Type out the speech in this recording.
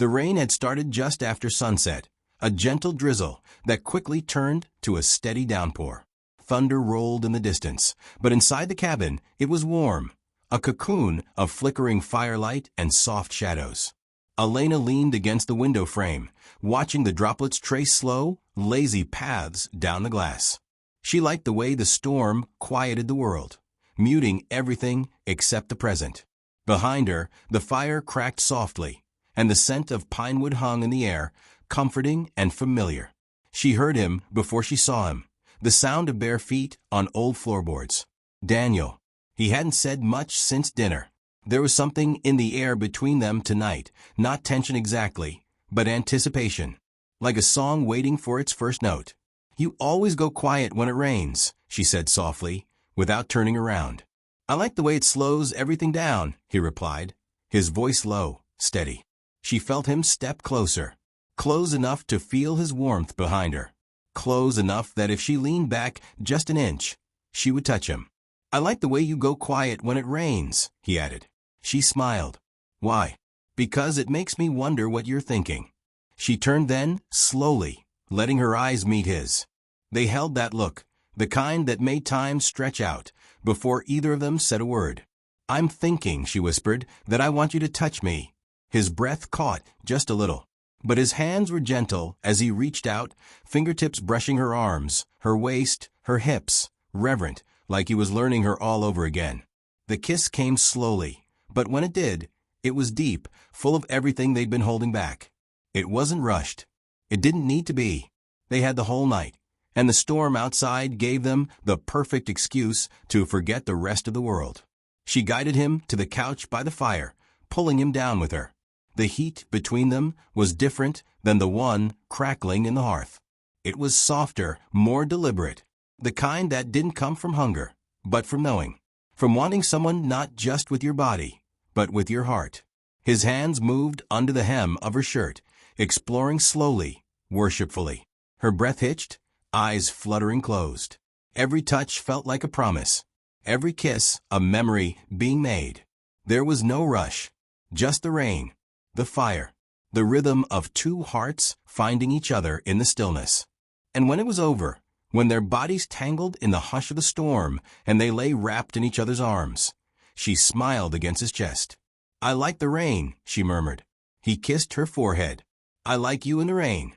The rain had started just after sunset, a gentle drizzle that quickly turned to a steady downpour. Thunder rolled in the distance, but inside the cabin it was warm, a cocoon of flickering firelight and soft shadows. Elena leaned against the window frame, watching the droplets trace slow, lazy paths down the glass. She liked the way the storm quieted the world, muting everything except the present. Behind her, the fire cracked softly, and the scent of pinewood hung in the air, comforting and familiar. She heard him before she saw him, the sound of bare feet on old floorboards. Daniel. He hadn't said much since dinner. There was something in the air between them tonight, not tension exactly, but anticipation, like a song waiting for its first note. "You always go quiet when it rains," she said softly, without turning around. "I like the way it slows everything down," he replied, his voice low, steady. She felt him step closer, close enough to feel his warmth behind her, close enough that if she leaned back just an inch, she would touch him. "I like the way you go quiet when it rains," he added. She smiled. "Why?" "Because it makes me wonder what you're thinking." She turned then, slowly, letting her eyes meet his. They held that look, the kind that made time stretch out, before either of them said a word. "I'm thinking," she whispered, "that I want you to touch me." His breath caught just a little, but his hands were gentle as he reached out, fingertips brushing her arms, her waist, her hips, reverent, like he was learning her all over again. The kiss came slowly, but when it did, it was deep, full of everything they'd been holding back. It wasn't rushed. It didn't need to be. They had the whole night, and the storm outside gave them the perfect excuse to forget the rest of the world. She guided him to the couch by the fire, pulling him down with her. The heat between them was different than the one crackling in the hearth. It was softer, more deliberate, the kind that didn't come from hunger, but from knowing, from wanting someone not just with your body, but with your heart. His hands moved under the hem of her shirt, exploring slowly, worshipfully. Her breath hitched, eyes fluttering closed. Every touch felt like a promise, every kiss a memory being made. There was no rush, just the rain, the fire, the rhythm of two hearts finding each other in the stillness. And when it was over, when their bodies tangled in the hush of the storm and they lay wrapped in each other's arms, she smiled against his chest. "I like the rain," she murmured. He kissed her forehead. "I like you in the rain."